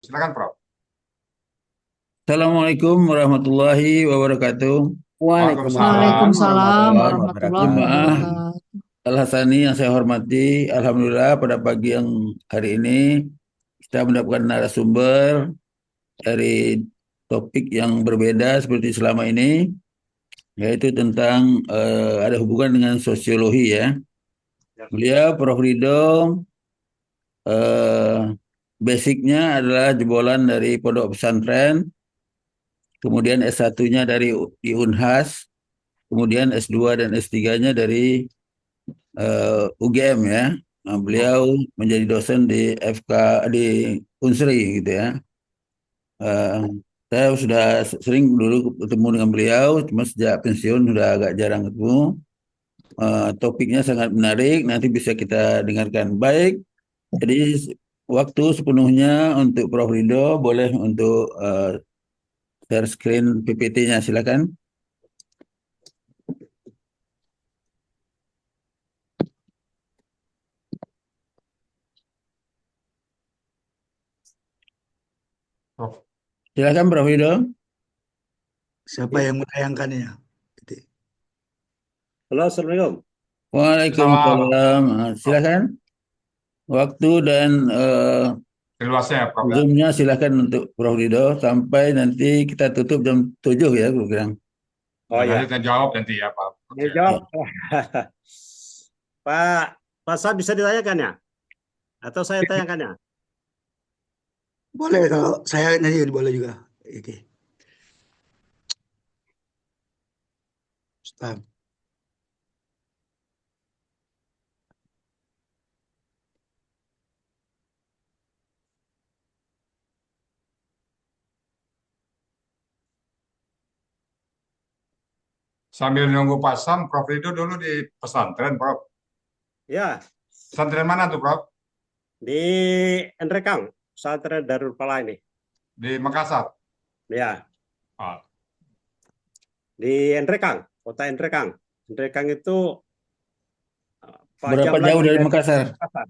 Silakan, Prof. Assalamualaikum warahmatullahi wabarakatuh. Waalaikumsalam. Waalaikumsalam Waalaikumsalam. warahmatullahi Jemaah wabarakatuh. Al-Hasani yang saya hormati, Alhamdulillah pada pagi yang hari ini kita mendapatkan narasumber dari topik yang berbeda seperti selama ini, yaitu tentang ada hubungan dengan sosiologi ya. Beliau Prof. Ridho eh, basicnya adalah jebolan dari pondok pesantren, kemudian S1-nya dari di Unhas, kemudian S2 dan S3-nya dari UGM ya. Nah, beliau menjadi dosen di FK di Unsri gitu ya. Eh, saya sudah sering dulu ketemu dengan beliau, cuma sejak pensiun sudah agak jarang ketemu. Topiknya sangat menarik, nanti bisa kita dengarkan. Baik, jadi waktu sepenuhnya untuk Prof. Ridho, boleh untuk share screen PPT-nya, silakan. Prof. Silakan Prof. Ridho. Siapa yang menayangkannya? Gitu. Halo, Assalamualaikum. Salam. Waalaikumsalam. Prof. Silakan. Waktu dan Luasnya ya, Prof ya. Zoom-nya silakan untuk Prof. Ridho sampai nanti kita tutup jam 7 ya, gue bilang. Oh Nanti ya, kita jawab nanti ya, Pak. ini Oke. jawab. Ya. Pak, Pak Saad bisa ditanyakan ya? Atau saya tanyakan ya? Boleh kalau saya nanti boleh juga. Oke. Ustaz. Sambil nunggu Pak Sam, Prof Ridho dulu di pesantren, Prof. Ya, Pesantren mana tuh, Prof? di Enrekang, pesantren Darul Falah ini. Di Makassar. Ya, Ah, di Enrekang, kota Enrekang. Enrekang itu Pak Berapa jam jauh lagi dari dari Makassar? Makassar.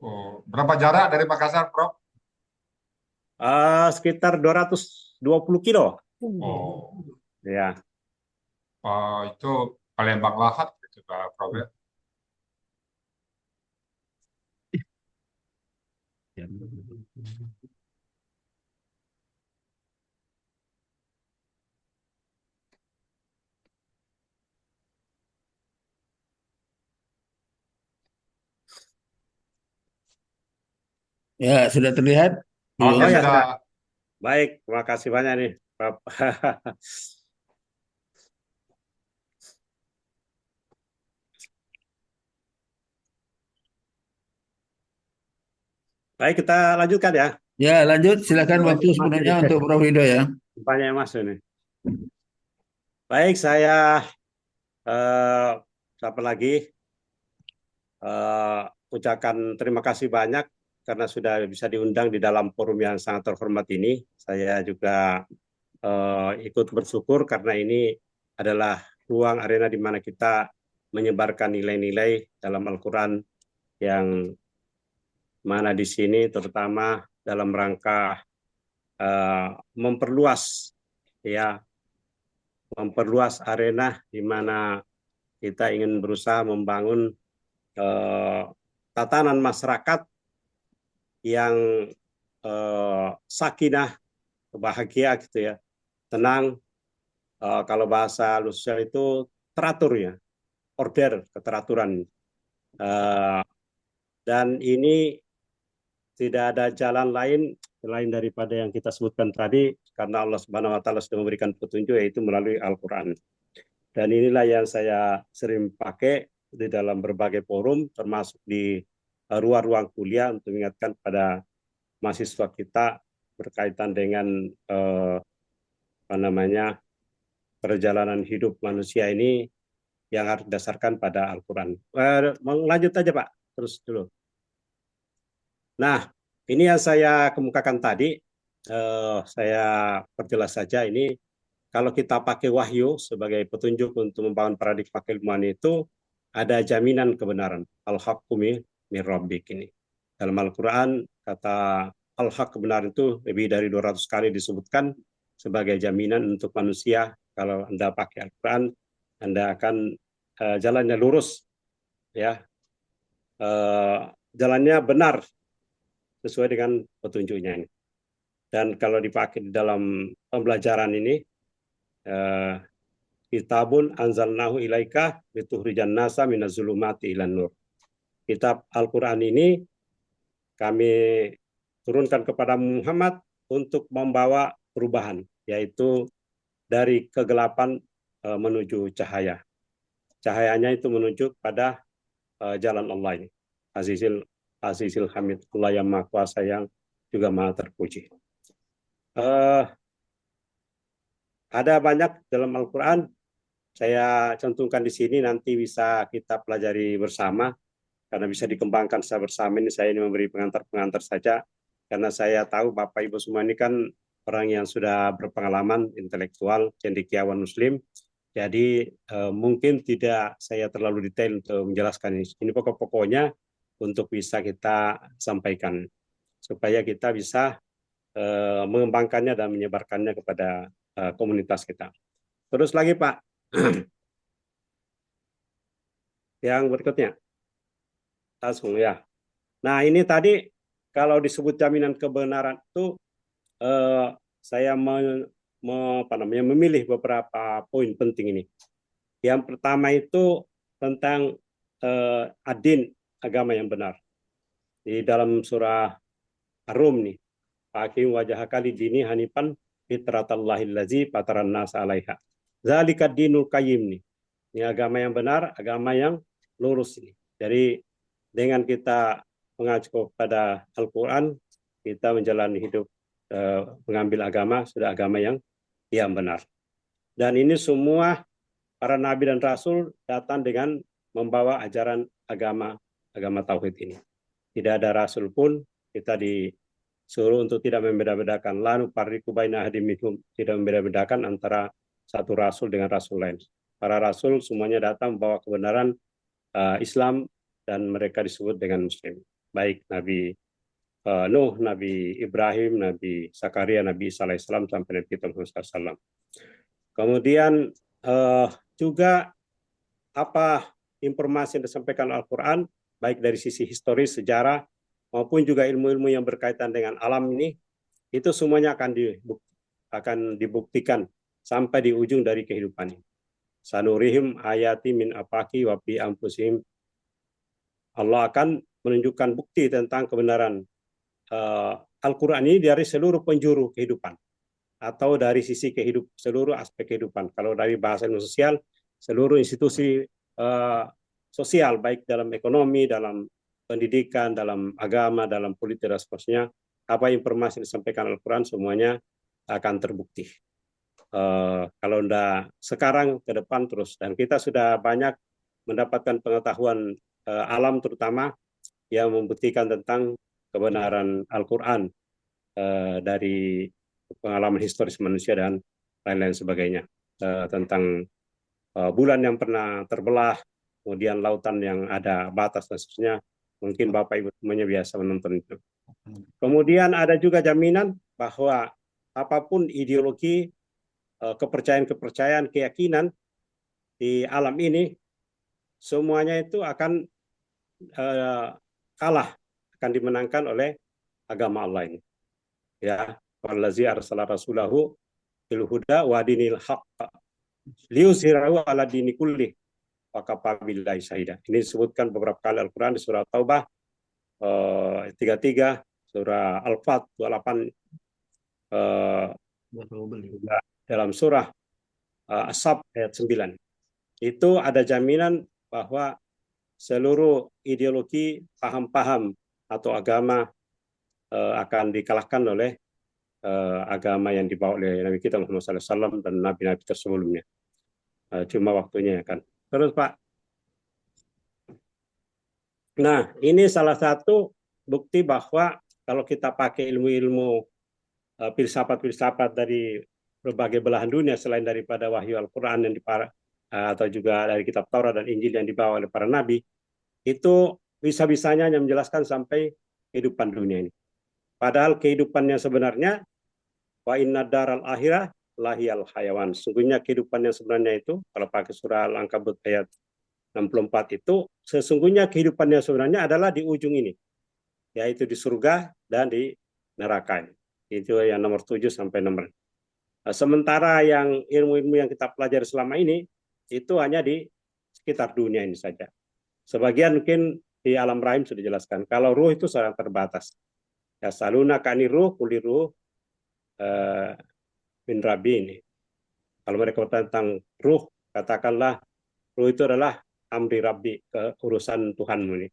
oh. Berapa jarak dari Makassar, Prof? Sekitar 220 kilo. Oh, Ya, itu Palembang Lahat gitu, Pak Prof ya. Ya, sudah terlihat? Oke, oh Belum? ya sudah. sudah. Baik, terima kasih banyak nih, Pak. Baik, kita lanjutkan ya. Ya, lanjut. Silakan waktu Masih sepenuhnya untuk Prof. Ridho ya. banyak yang masuk nih. Baik, saya eh, siapa lagi ucapkan terima kasih banyak karena sudah bisa diundang di dalam forum yang sangat terhormat ini. Saya juga ikut bersyukur karena ini adalah ruang arena di mana kita menyebarkan nilai-nilai dalam Al-Quran yang mana di sini terutama dalam rangka memperluas ya memperluas arena di mana kita ingin berusaha membangun eh, tatanan masyarakat yang sakinah, bahagia gitu ya, tenang. Kalau bahasa Lusial itu teratur ya, order, keteraturan. Eh, dan ini tidak ada jalan lain selain daripada yang kita sebutkan tadi, karena Allah Subhanahu Wa Taala sudah memberikan petunjuk yaitu melalui Al-Quran. Dan inilah yang saya sering pakai di dalam berbagai forum, termasuk di ruang-ruang kuliah untuk mengingatkan pada mahasiswa kita berkaitan dengan apa namanya perjalanan hidup manusia ini yang harus didasarkan pada Al-Quran. Lanjut aja Pak, terus dulu. Nah, ini yang saya kemukakan tadi, saya perjelas saja ini, kalau kita pakai wahyu sebagai petunjuk untuk membangun paradigma keilmuan itu, ada jaminan kebenaran. Al-haqqu min rabbik ini. Dalam Al-Quran, kata al-haq, kebenaran itu lebih dari 200 kali disebutkan sebagai jaminan untuk manusia. Kalau Anda pakai Al-Quran, Anda akan jalannya lurus, ya, jalannya benar sesuai dengan petunjuknya ini. Dan kalau dipakai di dalam pembelajaran ini, kitabun anzalnahu ilaika litukhrijan nasa minaz-zulumati ilan nur. Kitab Al-Quran ini kami turunkan kepada Muhammad untuk membawa perubahan, yaitu dari kegelapan menuju cahaya. Cahayanya itu menuju pada jalan Allah ini. Azizil Hamid, Allah yang Maha Kuasa, yang juga Maha Terpuji. Ada banyak dalam Al-Quran, saya cantumkan di sini, nanti bisa kita pelajari bersama, karena bisa dikembangkan secara bersama. Ini saya ini memberi pengantar-pengantar saja, karena saya tahu Bapak Ibu semua ini kan orang yang sudah berpengalaman, intelektual, cendekiawan Muslim. Jadi mungkin tidak saya terlalu detail untuk menjelaskan ini. Ini pokok-pokoknya untuk bisa kita sampaikan, supaya kita bisa mengembangkannya dan menyebarkannya kepada komunitas kita. Terus lagi Pak, yang berikutnya. Langsung ya. Nah ini tadi kalau disebut jaminan kebenaran itu saya memilih beberapa poin penting ini. Yang pertama itu tentang adin, agama yang benar. Di dalam surah Ar-Rum nih, Faqim wajhaka lid-dini hanifan fitratallahi allazi fataran nas 'alaiha. Zalika dinul qayyim nih. Ini agama yang benar, agama yang lurus ini. Jadi dengan kita mengacu kepada Al-Quran, kita menjalani hidup mengambil agama, sudah agama yang benar. Dan ini semua para nabi dan rasul datang dengan membawa ajaran agama tauhid ini. Tidak ada rasul pun kita disuruh untuk tidak membeda-bedakan. La nufarriqu baina ahadin minhum, tidak membeda-bedakan antara satu rasul dengan rasul lain. Para rasul semuanya datang membawa kebenaran Islam, dan mereka disebut dengan Muslim. Baik Nabi Nuh, Nabi Ibrahim, Nabi Zakaria, Nabi Isa alaihissalam, sampai Nabi kita Muhammad SAW. Kemudian juga apa informasi yang disampaikan Al-Quran, baik dari sisi historis, sejarah, maupun juga ilmu-ilmu yang berkaitan dengan alam ini, itu semuanya akan dibuktikan sampai di ujung dari kehidupan ini. Sanurihim ayati min afaki wa bi anfusihim. Allah akan menunjukkan bukti tentang kebenaran Al-Quran ini dari seluruh penjuru kehidupan, atau dari sisi seluruh aspek kehidupan. Kalau dari bahasa sosial, seluruh institusi sosial, baik dalam ekonomi, dalam pendidikan, dalam agama, dalam politik, dan seterusnya, apa informasi yang disampaikan Al-Quran semuanya akan terbukti. Kalau tidak sekarang, ke depan terus. Dan kita sudah banyak mendapatkan pengetahuan alam, terutama yang membuktikan tentang kebenaran Al-Quran dari pengalaman historis manusia dan lain-lain sebagainya. Tentang bulan yang pernah terbelah, kemudian lautan yang ada batas dan seterusnya. Mungkin Bapak Ibu semuanya biasa menonton itu. Kemudian ada juga jaminan bahwa apapun ideologi, kepercayaan-kepercayaan, keyakinan di alam ini, semuanya itu akan kalah, akan dimenangkan oleh agama Allah ini. Ya, wallazi arsala rasulahu bil huda wa dinil haqq liyuzhirahu ala dini kulli wa kafa billahi syahida. Ini disebutkan beberapa kali Al-Quran di surah Taubah 33, surah Al-Fat 28, dalam surah As-Sab ayat 9. Itu ada jaminan bahwa seluruh ideologi, paham-paham atau agama akan dikalahkan oleh agama yang dibawa oleh Nabi kita Muhammad SAW dan Nabi-Nabi tersebelumnya. Cuma waktunya kan. Terus Pak. Nah, ini salah satu bukti bahwa kalau kita pakai ilmu-ilmu filsafat-filsafat dari berbagai belahan dunia, selain daripada wahyu Al-Quran yang atau juga dari kitab Taurat dan Injil yang dibawa oleh para nabi, itu bisa-bisanya hanya menjelaskan sampai kehidupan dunia ini. Padahal kehidupannya sebenarnya wa inna daral akhirah lahiyal hayawan. Sungguhnya kehidupan yang sebenarnya itu, kalau pakai surah Al-Ankabut ayat 64 itu, sesungguhnya kehidupan yang sebenarnya adalah di ujung ini, yaitu di surga dan di neraka. Itu yang nomor 7 sampai nomor. Sementara yang ilmu-ilmu yang kita pelajari selama ini, itu hanya di sekitar dunia ini saja. Sebagian mungkin di alam rahim sudah dijelaskan. Kalau ruh itu sangat terbatas. Ya saluna kani ruh, kuli ruh, min Rabbi ini. Kalau mereka bertanya tentang ruh, katakanlah ruh itu adalah amri Rabbi, keurusan Tuhanmu ini.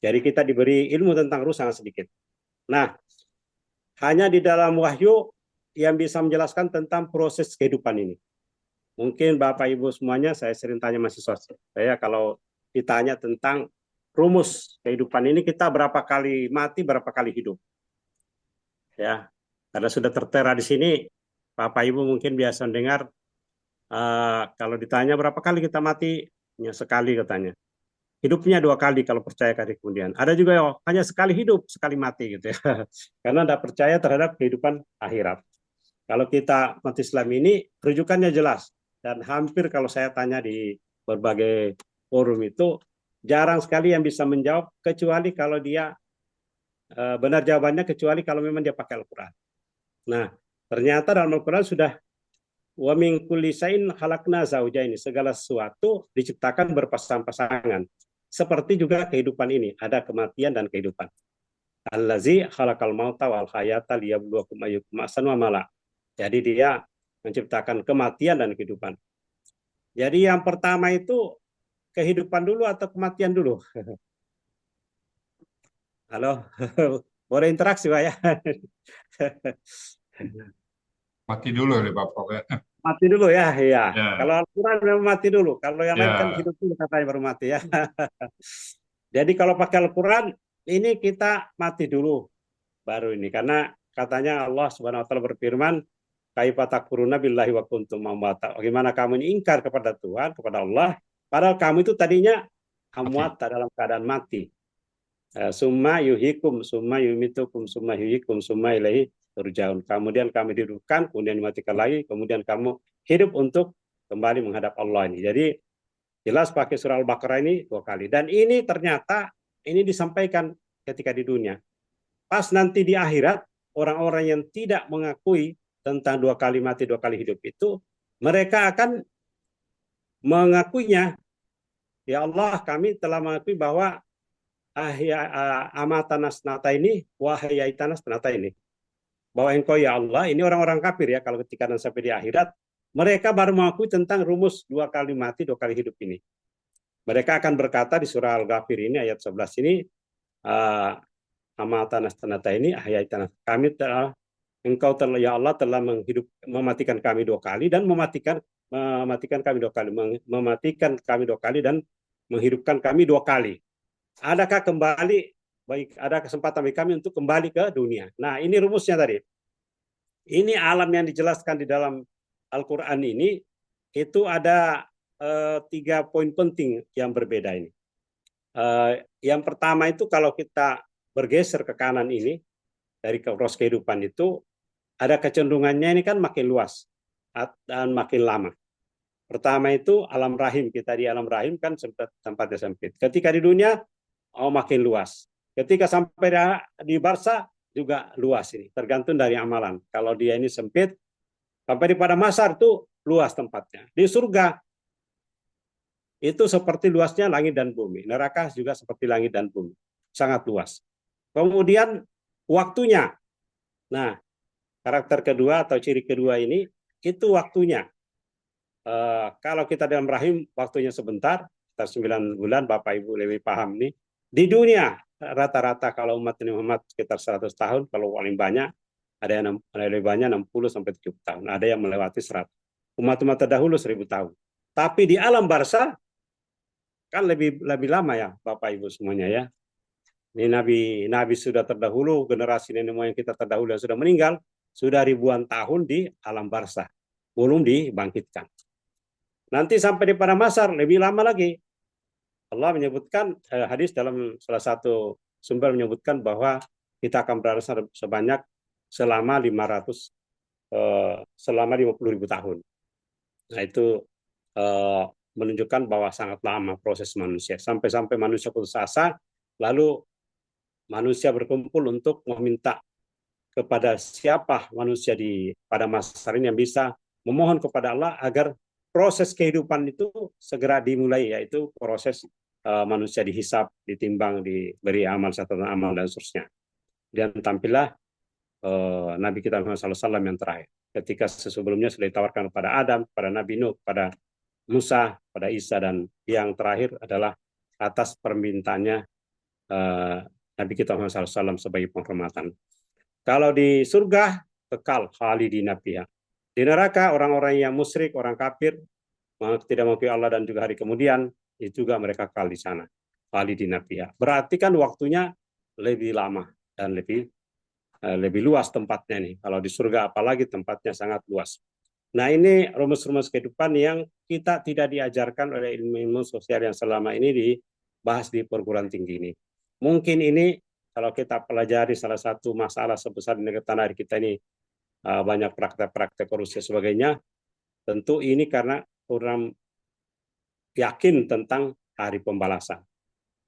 Jadi kita diberi ilmu tentang ruh sangat sedikit. Nah, hanya di dalam wahyu yang bisa menjelaskan tentang proses kehidupan ini. Mungkin Bapak Ibu semuanya, saya sering tanya mahasiswa saya, kalau ditanya tentang rumus kehidupan ini, kita berapa kali mati, berapa kali hidup. Ya, karena sudah tertera di sini, Bapak Ibu mungkin biasa dengar kalau ditanya berapa kali kita mati, ya sekali katanya. Hidupnya 2 kali kalau percaya kali kemudian. Ada juga yang hanya sekali hidup, sekali mati gitu ya. Karena tidak percaya terhadap kehidupan akhirat. Kalau kita umat Islam ini rujukannya jelas, dan hampir kalau saya tanya di berbagai forum itu jarang sekali yang bisa menjawab, kecuali kalau dia benar jawabannya, kecuali kalau memang dia pakai Al-Quran. Nah, ternyata dalam Al-Quran sudah wa min kulli syai'in khalaqna zaujaini, segala sesuatu diciptakan berpasang-pasangan. Seperti juga kehidupan ini, ada kematian dan kehidupan. Allazi khalaqal mauta wal hayata liyabluwakum ayyukum ahsanu amala. Jadi dia menciptakan kematian dan kehidupan. Jadi yang pertama itu kehidupan dulu atau kematian dulu? Halo, boleh interaksi Pak ya? Mati dulu nih Bapak ya. Mati dulu ya, iya. Ya, Kalau Al-Quran memang mati dulu. Kalau yang lain kan ya. hidup dulu katanya baru mati ya. Jadi kalau pakai Al-Quran, ini kita mati dulu baru ini. Karena katanya Allah Subhanahu Wa Taala berfirman, kaifa takfuruna billahi wa kuntum amwata. Bagaimana kamu ini ingkar kepada Tuhan, kepada Allah, padahal kamu itu tadinya amwat, dalam keadaan mati. Summa yuhikum, summa yumitukum, summa yuhikum, summa ilaihi turja'un. Kemudian kami dihidupkan, kemudian dimatikan lagi, kemudian kamu hidup untuk kembali menghadap Allah ini. Jadi jelas pakai surah Al-Baqarah ini 2 kali. Dan ini ternyata ini disampaikan ketika di dunia. Pas nanti di akhirat, orang-orang yang tidak mengakui tentang 2 kali mati, 2 kali hidup itu, mereka akan mengakuinya. Ya Allah, kami telah mengakui bahwa amatanas nata ini, wahayaitanas nata ini. Bahwa engkau ya Allah, ini orang-orang kafir ya, kalau ketika dan sampai di akhirat, mereka baru mengakui tentang rumus 2 kali mati, 2 kali hidup ini. Mereka akan berkata di surah Al-Ghafir ini, ayat 11 ini, amatanas nata ini, wahayaitanas. Kami telah, engkau telah, ya Allah telah mematikan kami 2 kali, dan mematikan kami 2 kali, mematikan kami 2 kali, dan menghidupkan kami 2 kali. Adakah kembali, baik ada kesempatan bagi kami untuk kembali ke dunia. Nah, ini rumusnya tadi. Ini alam yang dijelaskan di dalam Al-Quran ini, itu ada 3 poin penting yang berbeda ini. Yang pertama itu kalau kita bergeser ke kanan ini, dari proses kehidupan itu, ada kecenderungannya ini kan makin luas dan makin lama. Pertama itu alam rahim, kita di alam rahim kan tempatnya sempit. Ketika di dunia, makin luas. Ketika sampai di Barza juga luas ini, tergantung dari amalan. Kalau dia ini sempit, sampai di pada masar itu luas tempatnya. Di surga itu seperti luasnya langit dan bumi. Neraka juga seperti langit dan bumi, sangat luas. Kemudian waktunya. Nah, karakter kedua atau ciri kedua ini, itu waktunya. Kalau kita dalam rahim, waktunya sebentar, sekitar 9 bulan, Bapak Ibu lebih paham nih. Di dunia, rata-rata kalau umat ini Muhammad sekitar 100 tahun, kalau paling banyak, ada yang lebih banyak 60-70 tahun, ada yang melewati 100. Umat-umat terdahulu 1000 tahun. Tapi di alam barza, kan lebih lama ya, Bapak Ibu semuanya ya. Ini Nabi sudah terdahulu, generasi nenek moyang kita terdahulu yang sudah meninggal, sudah ribuan tahun di alam barza, belum dibangkitkan. Nanti sampai di pada masar, lebih lama lagi. Allah menyebutkan hadis dalam salah satu sumber menyebutkan bahwa kita akan berada sebanyak selama 50.000 tahun. Nah, itu menunjukkan bahwa sangat lama proses manusia. Sampai-sampai manusia putus asa, lalu manusia berkumpul untuk meminta kepada siapa manusia pada masa ini yang bisa memohon kepada Allah agar proses kehidupan itu segera dimulai, yaitu proses manusia dihisap, ditimbang, diberi amal, catatan amal, dan seterusnya. Dan tampillah Nabi kita Muhammad SAW yang terakhir. Ketika sebelumnya sudah ditawarkan kepada Adam, pada Nabi Nuh, pada Musa, pada Isa, dan yang terakhir adalah atas permintaannya Nabi kita Muhammad SAW sebagai penghormatan. Kalau di surga, kekal khalidina fiha. Di neraka, orang-orang yang musyrik, orang kafir, tidak mengakui Allah dan juga hari kemudian, itu juga mereka kekal di sana. Khalidina fiha. Berarti kan waktunya lebih lama dan lebih luas tempatnya nih. Kalau di surga apalagi tempatnya sangat luas. Nah, ini rumus-rumus kehidupan yang kita tidak diajarkan oleh ilmu-ilmu sosial yang selama ini dibahas di perguruan tinggi ini. Mungkin ini kalau kita pelajari salah satu masalah sebesar di negara tanah air kita ini banyak praktek-praktek korupsi dan sebagainya, tentu ini karena kurang yakin tentang hari pembalasan,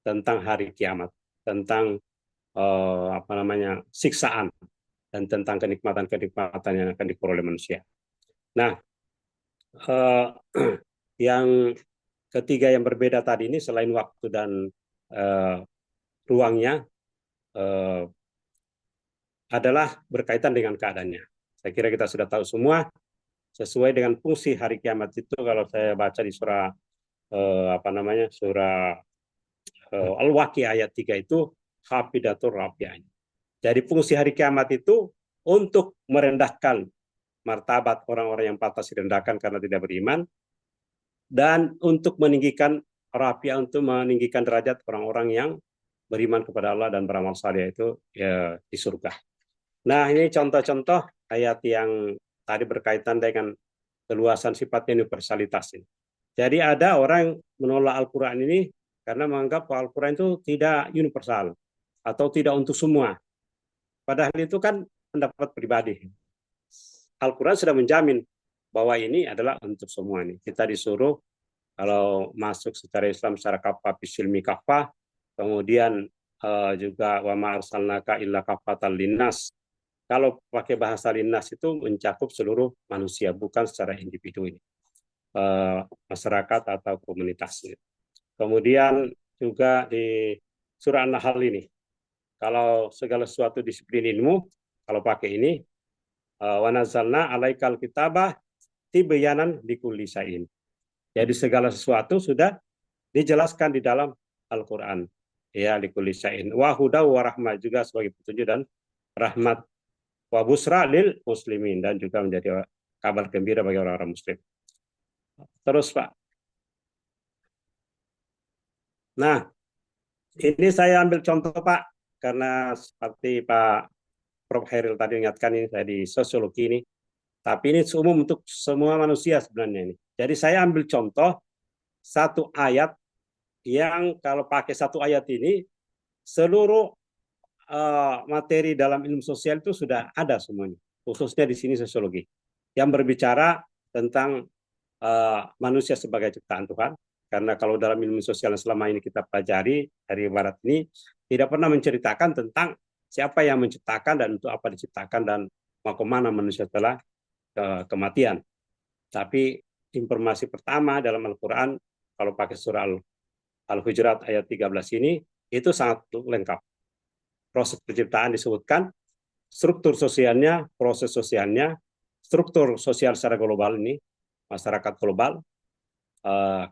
tentang hari kiamat, tentang siksaan, dan tentang kenikmatan-kenikmatan yang akan diperoleh manusia. Nah, yang ketiga yang berbeda tadi ini selain waktu dan ruangnya adalah berkaitan dengan keadaannya. Saya kira kita sudah tahu semua, sesuai dengan fungsi hari kiamat itu kalau saya baca di surah surah Al-Waqiah ayat 3 itu Hafidatur Rafi'ah. Jadi fungsi hari kiamat itu untuk merendahkan martabat orang-orang yang pantas direndahkan karena tidak beriman, dan untuk meninggikan Rafi'ah, untuk meninggikan derajat orang-orang yang beriman kepada Allah dan beramal saleh itu ya, di surga. Nah, ini contoh-contoh ayat yang tadi berkaitan dengan keluasan sifatnya universalitas ini. Jadi ada orang yang menolak Al-Quran ini karena menganggap bahwa Al-Quran itu tidak universal atau tidak untuk semua. Padahal itu kan pendapat pribadi. Al-Quran sudah menjamin bahwa ini adalah untuk semua ini. Kita disuruh kalau masuk secara Islam secara kafah bisilmi kafah, kemudian juga wa ma arsalnaka illa kafatan linnas. Kalau pakai bahasa linnas itu mencakup seluruh manusia, bukan secara individu ini. Masyarakat atau komunitas. Kemudian juga di surah An-Nahl ini, kalau segala sesuatu disiplin ilmu, kalau pakai ini, wa nazzalna alaikal kitabah tibyanan likulli syai'in. Jadi segala sesuatu sudah dijelaskan di dalam Al-Quran. Ya, likulli syai'in. Wa huda wa rahmah, juga sebagai petunjuk dan rahmat. Wa busra lil muslimin, dan juga menjadi kabar gembira bagi orang-orang muslim. Terus, Pak. Nah, ini saya ambil contoh, Pak, karena seperti Pak Prof. Hairil tadi ingatkan, ini saya di sosiologi ini, tapi ini umum untuk semua manusia sebenarnya ini. Jadi saya ambil contoh satu ayat yang kalau pakai satu ayat ini, seluruh materi dalam ilmu sosial itu sudah ada semuanya, khususnya di sini sosiologi, yang berbicara tentang manusia sebagai ciptaan Tuhan. Karena kalau dalam ilmu sosial yang selama ini kita pelajari dari barat ini, tidak pernah menceritakan tentang siapa yang menciptakan dan untuk apa diciptakan dan mau kemana manusia setelah kematian. Tapi informasi pertama dalam Al-Quran, kalau pakai surah Al-Hujurat ayat 13 ini, itu sangat lengkap. Proses penciptaan disebutkan, struktur sosialnya, proses sosialnya, struktur sosial secara global ini, masyarakat global,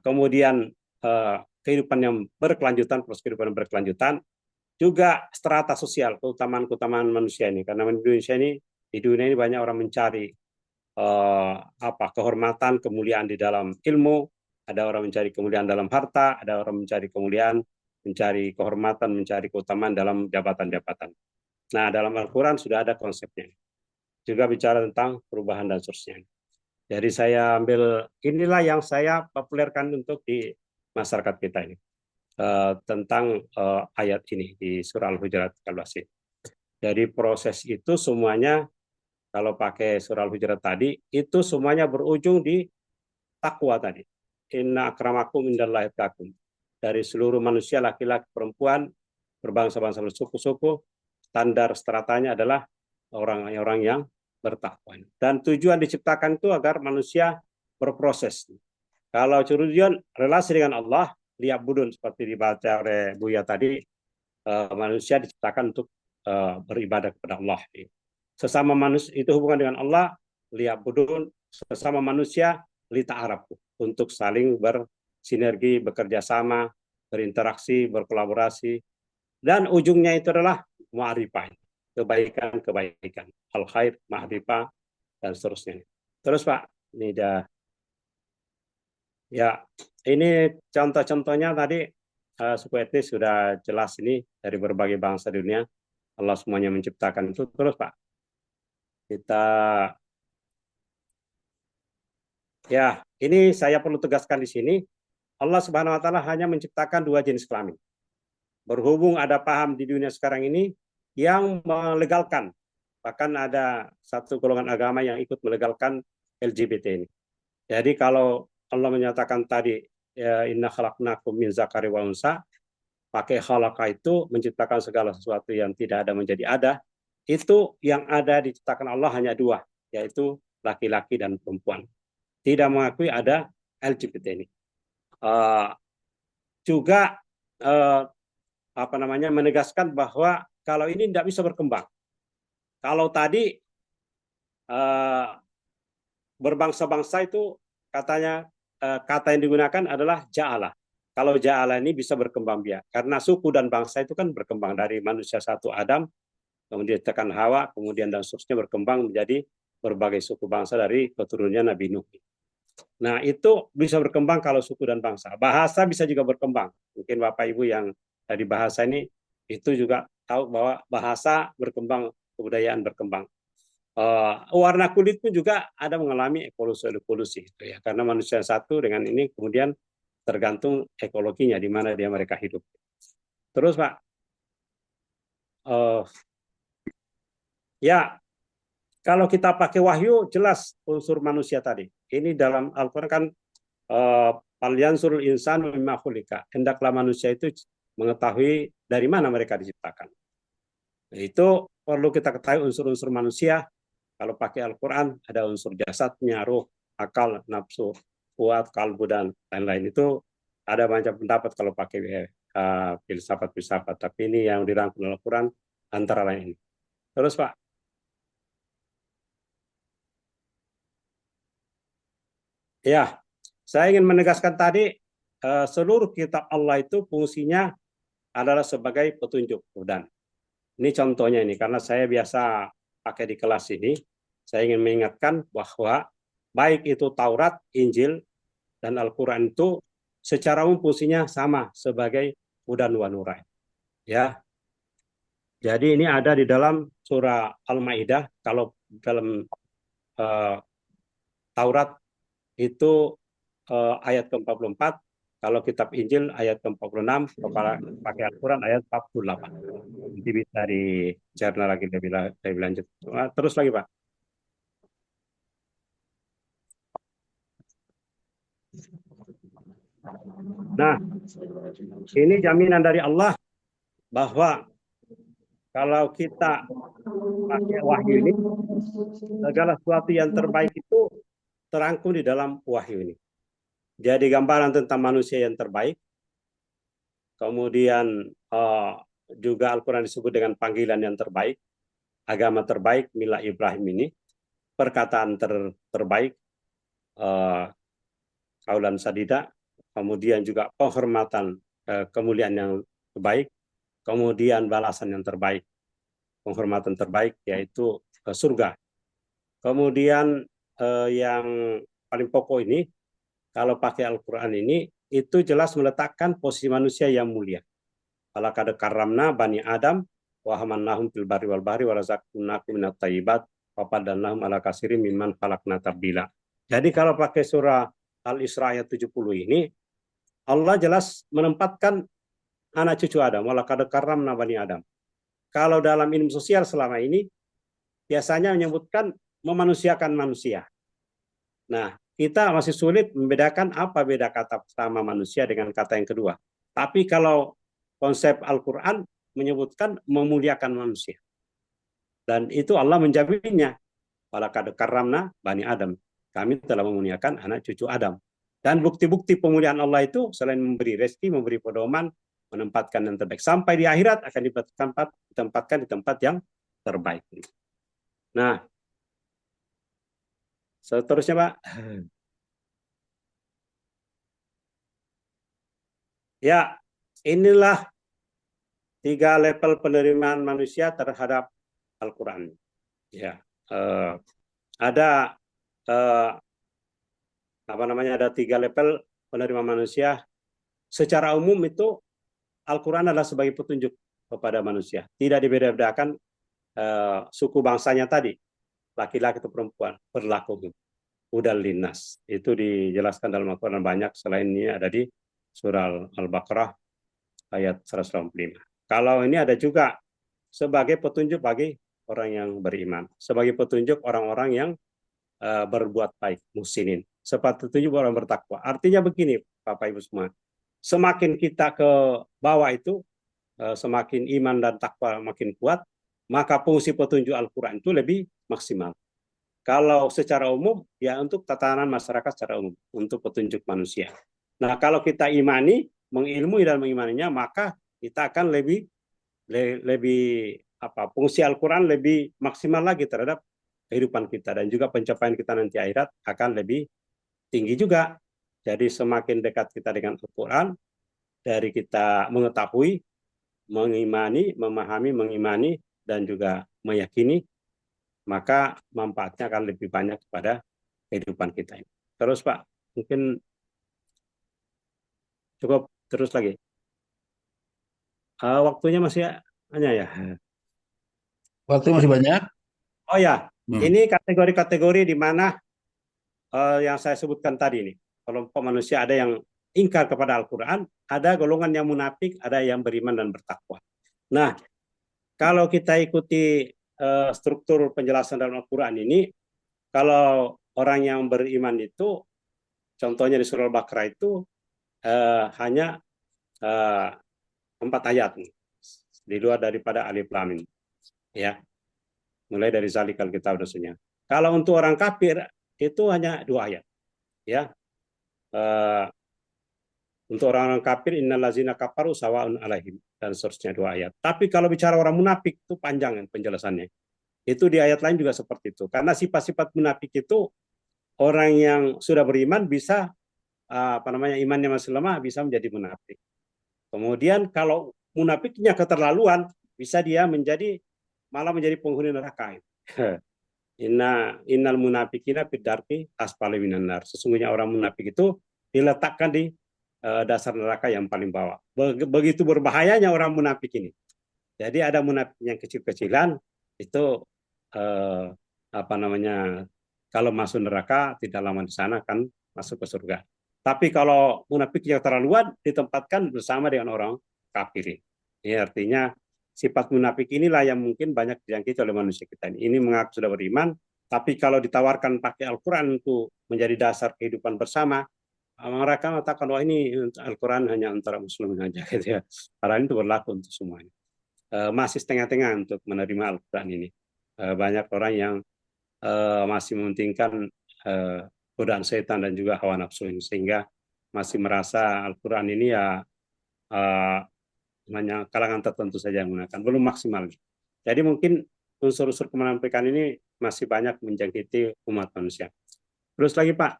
kemudian kehidupan yang berkelanjutan, proses kehidupan yang berkelanjutan, juga strata sosial, keutamaan manusia ini. Karena di dunia ini banyak orang mencari kehormatan, kemuliaan di dalam ilmu, ada orang mencari kemuliaan dalam harta, ada orang mencari kemuliaan, mencari kehormatan, mencari keutamaan dalam jabatan-jabatan. Nah, dalam Al-Quran sudah ada konsepnya. Juga bicara tentang perubahan dan seterusnya. Jadi saya ambil, inilah yang saya populerkan untuk di masyarakat kita ini. tentang ayat ini di surah Al-Hujurat 13 ini. Jadi proses itu semuanya kalau pakai surah Al-Hujurat tadi itu semuanya berujung di takwa tadi. Inna akramakum indallahi atqakum. Dari seluruh manusia laki-laki perempuan berbangsa-bangsa bersuku-suku, standar stratanya adalah orang-orang yang bertakwa. Dan tujuan diciptakan itu agar manusia berproses. Kalau tujuan relasi dengan Allah, lihat budun seperti dibaca oleh Buya tadi, manusia diciptakan untuk beribadah kepada Allah. Sesama manusia itu hubungan dengan Allah, lihat budun, sesama manusia lita Arab untuk saling bersinergi, bekerja sama, berinteraksi, berkolaborasi, dan ujungnya itu adalah ma'rifah, kebaikan, al khair, ma'rifah, dan seterusnya. Terus Pak, ini dah ya, ini contoh-contohnya tadi suku etnis sudah jelas ini dari berbagai bangsa dunia. Allah semuanya menciptakan itu. Terus Pak, kita ya, ini saya perlu tegaskan di sini. Allah Subhanahu wa taala hanya menciptakan 2 jenis kelamin. Berhubung ada paham di dunia sekarang ini yang melegalkan, bahkan ada satu golongan agama yang ikut melegalkan LGBT ini. Jadi kalau Allah menyatakan tadi ya, inna khalaqnakum min zakari wa unsa, pakai khalaqa itu menciptakan segala sesuatu yang tidak ada menjadi ada, itu yang ada diciptakan Allah hanya 2, yaitu laki-laki dan perempuan. Tidak mengakui ada LGBT ini. Juga menegaskan bahwa kalau ini tidak bisa berkembang. Kalau tadi berbangsa-bangsa itu katanya kata yang digunakan adalah ja'ala. Kalau ja'ala ini bisa berkembang biak. Karena suku dan bangsa itu kan berkembang dari manusia satu Adam, kemudian tekan Hawa, kemudian dan seterusnya berkembang menjadi berbagai suku bangsa dari keturunannya Nabi Nuh. Nah, itu bisa berkembang kalau suku dan bangsa. Bahasa bisa juga berkembang. Mungkin Bapak Ibu yang dari bahasa ini itu juga tahu bahwa bahasa berkembang, kebudayaan berkembang. Warna kulit pun juga ada mengalami evolusi gitu ya. Karena manusia satu dengan ini kemudian tergantung ekologinya di mana mereka hidup. Terus Pak, ya kalau kita pakai wahyu jelas unsur manusia tadi. Ini dalam Al-Quran kan falyanzurul insanu mimma khuliqa. Hendaklah manusia itu mengetahui dari mana mereka diciptakan. Itu perlu kita ketahui unsur-unsur manusia. Kalau pakai Al-Quran ada unsur jasadnya, ruh, akal, nafsu, kuat, kalbu, dan lain-lain. Itu ada banyak pendapat kalau pakai filsafat. Tapi ini yang dirangkum dalam Al-Quran antara lain ini. Terus Pak. Ya, saya ingin menegaskan tadi seluruh kitab Allah itu fungsinya adalah sebagai petunjuk. Dan ini contohnya ini, karena saya biasa pakai di kelas ini, saya ingin mengingatkan bahwa baik itu Taurat, Injil, dan Al-Quran itu secara umum fungsinya sama sebagai hudan wa nura. Ya, jadi ini ada di dalam surah Al-Maidah. Kalau dalam Taurat itu ayat ke-44, kalau kitab Injil ayat ke-46, pakai Al-Quran ayat 48. Nanti bisa dicerna lagi lebih lanjut. Terus lagi Pak. Nah, ini jaminan dari Allah bahwa kalau kita pakai wahyu ini, segala sesuatu yang terbaik itu terangkum di dalam wahyu ini. Jadi gambaran tentang manusia yang terbaik. Kemudian juga Al-Quran disebut dengan panggilan yang terbaik. Agama terbaik, milah Ibrahim ini. Perkataan terbaik, kaulan sadida. Kemudian juga penghormatan, kemuliaan yang terbaik. Kemudian balasan yang terbaik. Penghormatan terbaik yaitu surga. Kemudian yang paling pokok ini, kalau pakai Al-Quran ini, itu jelas meletakkan posisi manusia yang mulia. Walaqad karramna bani Adam wa hamannahum fil barri wal bahri wa razaqnahum minat thayyibat wa faddalnahum ala katsirin mimman khalaqna tabdila. Jadi kalau pakai surah Al-Isra ayat 70 ini, Allah jelas menempatkan anak cucu Adam, walaqad karramna bani Adam. Kalau dalam ilmu sosial selama ini biasanya menyebutkan memanusiakan manusia. Nah, kita masih sulit membedakan apa beda kata pertama manusia dengan kata yang kedua. Tapi kalau konsep Al-Quran menyebutkan memuliakan manusia. Dan itu Allah menjaminnya. Walaqad karramna bani Adam. Kami telah memuliakan anak cucu Adam. Dan bukti-bukti pemuliaan Allah itu selain memberi rezeki, memberi pedoman, menempatkan yang terbaik. Sampai di akhirat akan ditempatkan di tempat yang terbaik. Nah, seterusnya Pak. Ya, inilah 3 level penerimaan manusia terhadap Al-Quran. Ya, ada ada 3 level penerima manusia. Secara umum itu Al-Quran adalah sebagai petunjuk kepada manusia. Tidak dibedakan suku bangsanya tadi, laki-laki atau perempuan, berlaku. Hudal linnas. Itu dijelaskan dalam Al-Quran banyak. Selain ini ada di surah Al-Baqarah ayat 185. Kalau ini ada juga sebagai petunjuk bagi orang yang beriman. Sebagai petunjuk orang-orang yang berbuat baik, muhsinin. Seperti petunjuk orang bertakwa. Artinya begini, Bapak Ibu semua. Semakin kita ke bawah itu, semakin iman dan takwa makin kuat, maka fungsi petunjuk Al-Quran itu lebih maksimal. Kalau secara umum, ya untuk tatanan masyarakat secara umum, untuk petunjuk manusia. Nah, kalau kita imani, mengilmui dan mengimaninya, maka kita akan lebih fungsi Al-Quran lebih maksimal lagi terhadap kehidupan kita, dan juga pencapaian kita nanti akhirat akan lebih tinggi juga. Jadi semakin dekat kita dengan Al-Quran, dari kita mengetahui, mengimani, memahami, mengimani, dan juga meyakini, maka manfaatnya akan lebih banyak kepada kehidupan kita. Terus Pak, mungkin cukup terus lagi. Waktunya masih hanya ya. Waktu masih banyak. Oh ya, ini kategori-kategori di mana yang saya sebutkan tadi ini. Kelompok manusia ada yang ingkar kepada Al-Quran, ada golongan yang munafik, ada yang beriman dan bertakwa. Nah, kalau kita ikuti struktur penjelasan dalam Al-Quran ini, kalau orang yang beriman itu, contohnya di surah Al-Baqarah itu hanya 4 ayat, di luar daripada Alif Lam Mim. Ya, mulai dari zalikal kitab dosunya. Kalau untuk orang kafir itu hanya 2 ayat. Ya, untuk orang-orang kafir, innallazina kafaru sawaun alaihim, dan seterusnya 2 ayat. Tapi kalau bicara orang munafik itu panjang penjelasannya. Itu di ayat lain juga seperti itu. Karena sifat-sifat munafik itu orang yang sudah beriman bisa imannya masih lemah bisa menjadi munafik. Kemudian kalau munafiknya keterlaluan bisa dia malah menjadi penghuni neraka. Innal munafikina fid darki asfali minan nar. Sesungguhnya orang munafik itu diletakkan di dasar neraka yang paling bawah. Begitu berbahayanya orang munafik ini. Jadi ada munafik yang kecil-kecilan itu kalau masuk neraka tidak lama di sana akan masuk ke surga. Tapi kalau munafik yang terlaluan ditempatkan bersama dengan orang kafir. Ini artinya sifat munafik inilah yang mungkin banyak dijangkiti oleh manusia kita ini. Ini mengaku sudah beriman, tapi kalau ditawarkan pakai Al-Quran untuk menjadi dasar kehidupan bersama, mereka mengatakan, wah ini Al-Quran hanya antara muslimin saja. Gitu ya. Karena itu berlaku untuk semuanya. Masih setengah-tengah untuk menerima Al-Quran ini. Banyak orang yang masih mementingkan godaan setan dan juga hawa nafsu ini, sehingga masih merasa Al-Quran ini ya hanya kalangan tertentu saja yang menggunakan, belum maksimal. Jadi mungkin unsur-unsur kemunafikan ini masih banyak menjangkiti umat manusia. Terus lagi Pak.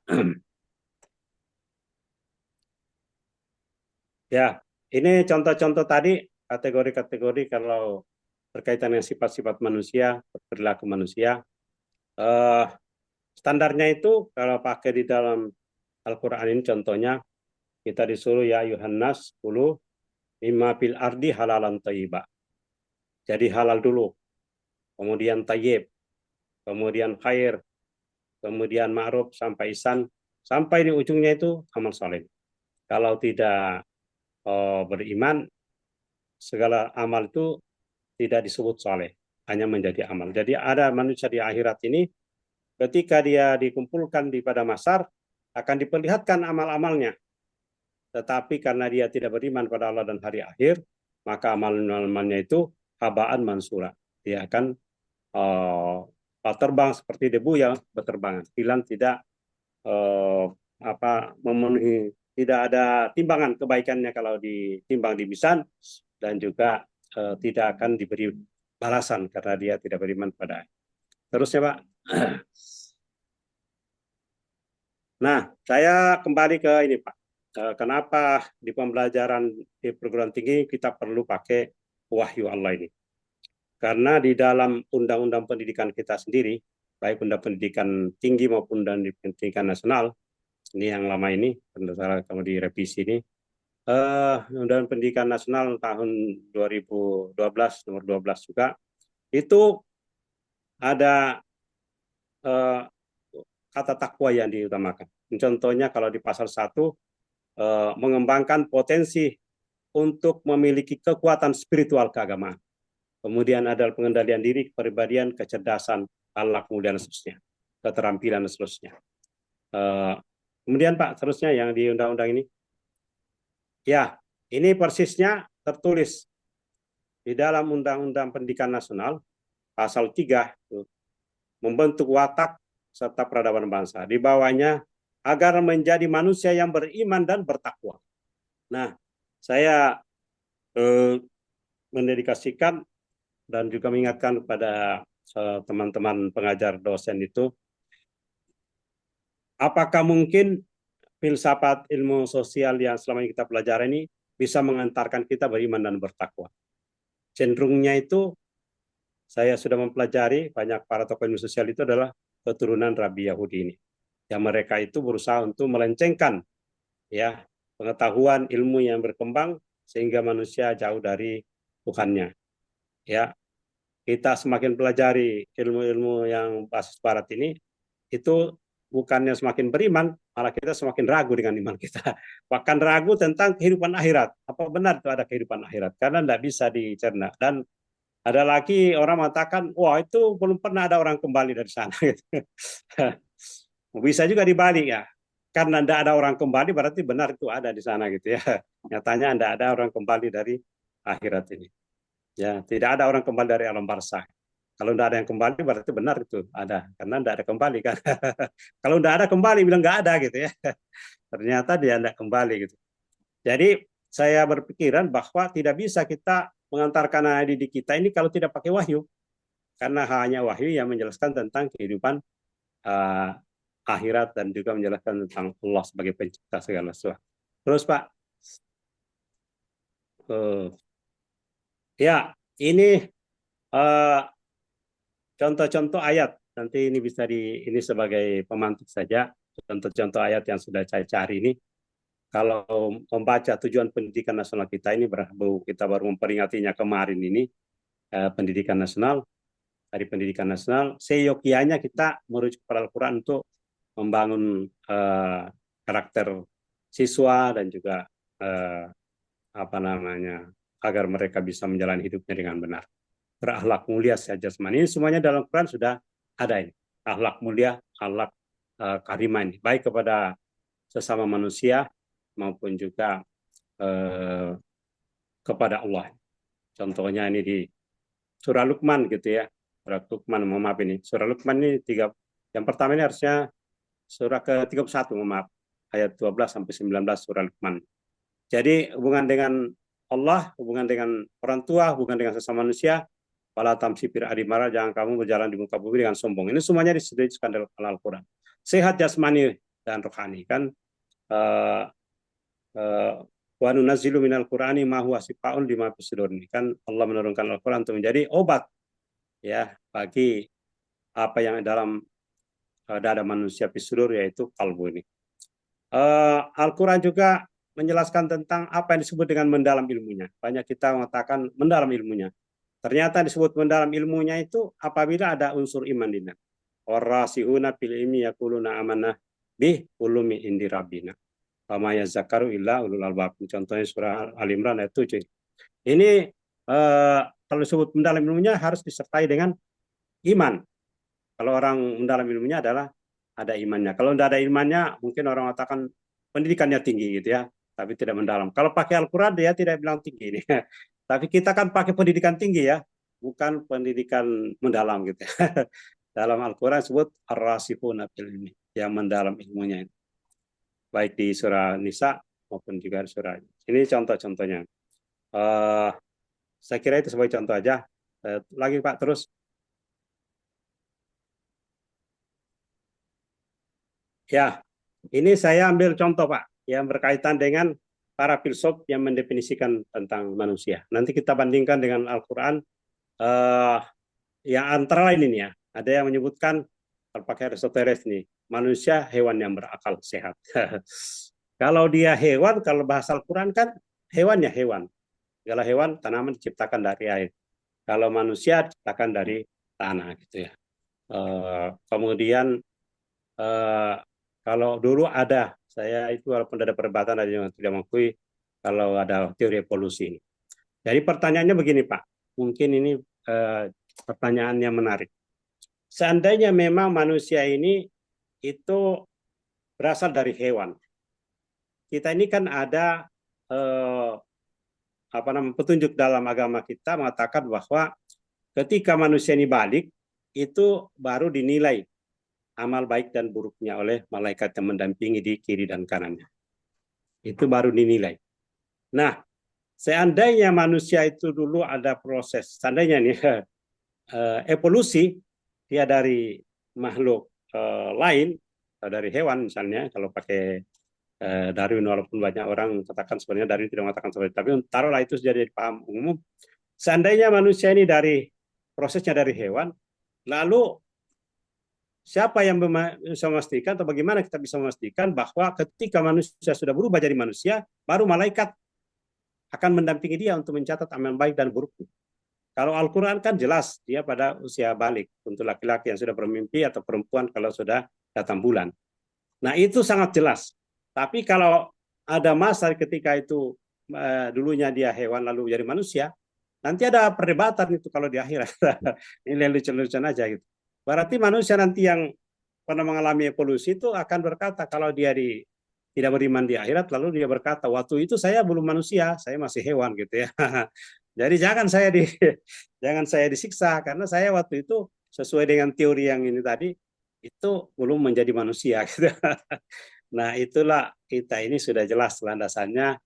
Ya, ini contoh-contoh tadi kategori-kategori kalau berkaitan dengan sifat-sifat manusia, perilaku manusia. Standarnya itu kalau pakai di dalam Al-Quran ini contohnya kita disuruh ya Yuhannas kulu mimma fil ardi halalan thayyiba. Jadi halal dulu, kemudian tayyib, kemudian khair, kemudian ma'ruf sampai ihsan, sampai di ujungnya itu amal saleh. Kalau tidak beriman, segala amal itu tidak disebut soleh, hanya menjadi amal. Jadi ada manusia di akhirat ini, ketika dia dikumpulkan di pada mahsyar, akan diperlihatkan amal-amalnya. Tetapi karena dia tidak beriman pada Allah dan hari akhir, maka amal-amalnya itu habaan mansura. Dia akan terbang seperti debu yang berterbangan. Hilang, tidak memenuhi, tidak ada timbangan kebaikannya kalau ditimbang di mizan, dan juga tidak akan diberi balasan karena dia tidak beriman pada. Terusnya Pak. Nah, saya kembali ke ini Pak. Kenapa di pembelajaran di perguruan tinggi kita perlu pakai wahyu Allah ini? Karena di dalam undang-undang pendidikan kita sendiri, baik undang pendidikan tinggi maupun undang pendidikan nasional, ini yang lama ini, kalau direvisi ini, undang pendidikan nasional tahun 2012 nomor 12 juga, itu ada kata takwa yang diutamakan. Contohnya kalau di pasal 1, mengembangkan potensi untuk memiliki kekuatan spiritual keagamaan. Kemudian ada pengendalian diri, kepribadian, kecerdasan, akhlak mulia dan seterusnya, keterampilan dan seterusnya. Kemudian Pak, terusnya yang di undang-undang ini. Ya, ini persisnya tertulis di dalam Undang-Undang Pendidikan Nasional, pasal 3, membentuk watak serta peradaban bangsa. Di bawahnya, agar menjadi manusia yang beriman dan bertakwa. Nah, saya mendedikasikan dan juga mengingatkan kepada teman-teman pengajar dosen itu, apakah mungkin filsafat ilmu sosial yang selama ini kita pelajari ini bisa mengantarkan kita beriman dan bertakwa? Cenderungnya itu, saya sudah mempelajari banyak para tokoh ilmu sosial itu adalah keturunan Rabi Yahudi ini, yang mereka itu berusaha untuk melencengkan ya pengetahuan ilmu yang berkembang sehingga manusia jauh dari Tuhannya. Ya, kita semakin pelajari ilmu-ilmu yang basis barat ini, itu bukannya semakin beriman, malah kita semakin ragu dengan iman kita. Bahkan ragu tentang kehidupan akhirat. Apa benar itu ada kehidupan akhirat? Karena tidak bisa dicerna. Dan ada lagi orang mengatakan, wah itu belum pernah ada orang kembali dari sana. Bisa juga dibalik ya. Karena tidak ada orang kembali berarti benar itu ada di sana gitu ya. Nyatanya tidak ada orang kembali dari akhirat ini. Ya, tidak ada orang kembali dari alam barzakh. Kalau tidak ada yang kembali berarti benar itu ada, karena tidak ada kembali kan. Kalau tidak ada kembali bilang nggak ada gitu ya. Ternyata dia tidak kembali gitu. Jadi saya berpikiran bahwa tidak bisa kita mengantarkan anak didik kita ini kalau tidak pakai wahyu, karena hanya wahyu yang menjelaskan tentang kehidupan akhirat dan juga menjelaskan tentang Allah sebagai pencipta segala sesuatu. Terus Pak, ya ini contoh-contoh ayat. Nanti ini bisa ini sebagai pemantik saja. Contoh-contoh ayat yang sudah saya cari ini. Kalau membaca tujuan pendidikan nasional kita ini, kita baru memperingatinya kemarin ini, pendidikan nasional, Hari Pendidikan Nasional, seyogianya kita merujuk pada Al-Quran untuk membangun karakter siswa dan juga agar mereka bisa menjalani hidupnya dengan benar. Berakhlak mulia secara jasmani. Ini semuanya dalam Quran sudah ada ini. Akhlak mulia, akhlak karimah ini. Baik kepada sesama manusia maupun juga kepada Allah. Contohnya ini di surah Luqman gitu ya. Surah Luqman, maaf ini. Surah Luqman ini yang pertama ini harusnya surah ke-31, maaf. Ayat 12 sampai 19 surah Luqman. Jadi hubungan dengan Allah, hubungan dengan orang tua, hubungan dengan sesama manusia, Wala tamsi fil ardi marah, jangan kamu berjalan di muka bumi dengan sombong. Ini semuanya disebutkan dalam Al-Quran. Sehat jasmani dan rohani kan. Wa nunazzilu minal Qur'ani ma huwa shifaa'un lima fis sudur. Kan Allah menurunkan Al-Quran untuk menjadi obat ya bagi apa yang dalam dada manusia fis sudur, yaitu kalbu ini. Al-Quran juga menjelaskan tentang apa yang disebut dengan mendalam ilmunya. Banyak kita mengatakan mendalam ilmunya. Ternyata disebut mendalam ilmunya itu apabila ada unsur iman di dalam. Warasihuna fil ilmi yaquluna amanah bih ulumi indi rabbina. Wa ma yazakkaru illa ulul albab. Contohnya surah Al-Imran ayat 7. Ini kalau disebut mendalam ilmunya harus disertai dengan iman. Kalau orang mendalam ilmunya adalah ada imannya. Kalau tidak ada imannya, mungkin orang mengatakan pendidikannya tinggi gitu ya, tapi tidak mendalam. Kalau pakai Al-Quran dia tidak bilang tinggi ini. Tapi kita kan pakai pendidikan tinggi ya, bukan pendidikan mendalam gitu ya. Dalam Al-Quran disebut ar-rasifuna fil ilmi, yang mendalam ilmunya. Baik di surah Nisa maupun juga di surah ini contoh-contohnya. Saya kira itu sebagai contoh aja. Lagi Pak, terus. Ya, ini saya ambil contoh Pak, yang berkaitan dengan para filsuf yang mendefinisikan tentang manusia. Nanti kita bandingkan dengan Al-Quran, yang antara lain ini ya, ada yang menyebutkan, kalau pakai Aristoteles nih, manusia hewan yang berakal sehat. Kalau dia hewan, kalau bahasa Al-Quran kan hewan ya hewan. Kalau hewan, tanaman diciptakan dari air. Kalau manusia diciptakan dari tanah gitu ya. Kemudian kalau dulu ada, saya itu walaupun ada perdebatan ada yang tidak mengakui kalau ada teori evolusi. Jadi pertanyaannya begini Pak, mungkin ini pertanyaan yang menarik. Seandainya memang manusia ini itu berasal dari hewan, kita ini kan ada petunjuk dalam agama kita mengatakan bahwa ketika manusia ini balik, itu baru dinilai amal baik dan buruknya oleh malaikat yang mendampingi di kiri dan kanannya. Itu baru dinilai. Nah, seandainya manusia itu dulu ada proses, seandainya nih evolusi, dia dari makhluk lain, atau dari hewan misalnya, kalau pakai Darwin, walaupun banyak orang katakan sebenarnya Darwin tidak mengatakan seperti itu, tapi taruhlah itu jadi paham umum. Seandainya manusia ini dari prosesnya dari hewan, lalu siapa yang bisa memastikan atau bagaimana kita bisa memastikan bahwa ketika manusia sudah berubah jadi manusia, baru malaikat akan mendampingi dia untuk mencatat amal baik dan buruk. Kalau Al-Quran kan jelas, dia pada usia balik untuk laki-laki yang sudah bermimpi atau perempuan kalau sudah datang bulan. Nah itu sangat jelas. Tapi kalau ada masa ketika itu dulunya dia hewan lalu jadi manusia, nanti ada perdebatan itu kalau di akhirat. Ini lucu-lucuan aja gitu. Berarti manusia nanti yang pernah mengalami evolusi itu akan berkata kalau dia tidak beriman di akhirat, lalu dia berkata, waktu itu saya belum manusia, saya masih hewan gitu ya. Jadi jangan saya disiksa karena saya waktu itu sesuai dengan teori yang ini tadi itu belum menjadi manusia gitu. Nah, itulah kita ini sudah jelas landasannya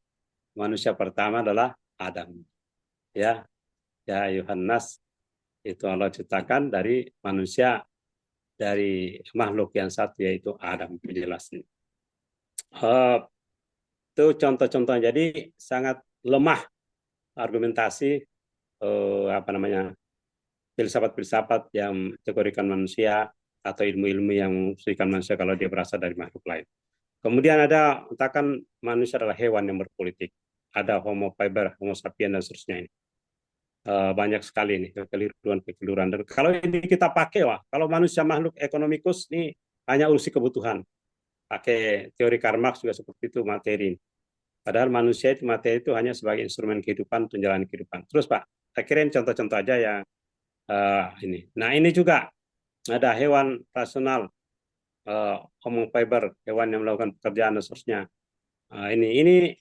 manusia pertama adalah Adam. Ya, ya Yohanes itu Allah ciptakan dari manusia, dari makhluk yang satu yaitu Adam, penjelasan. Itu contoh-contoh. Jadi sangat lemah argumentasi filsafat-filsafat yang kategorikan manusia atau ilmu-ilmu yang mensucikan manusia kalau dia berasal dari makhluk lain. Kemudian ada katakan manusia adalah hewan yang berpolitik. Ada Homo fiber, Homo sapiens dan seterusnya ini. Banyak sekali nih kekeliruan. Dan kalau ini kita pakai kalau manusia makhluk ekonomikus ini hanya urusi kebutuhan. Pakai teori Karl Marx juga seperti itu materi. Padahal manusia itu materi itu hanya sebagai instrumen kehidupan, penjalan kehidupan. Terus Pak, saya kira contoh-contoh aja yang ini. Nah ini juga ada hewan rasional, Homo fiber, hewan yang melakukan pekerjaan dan seterusnya. Ini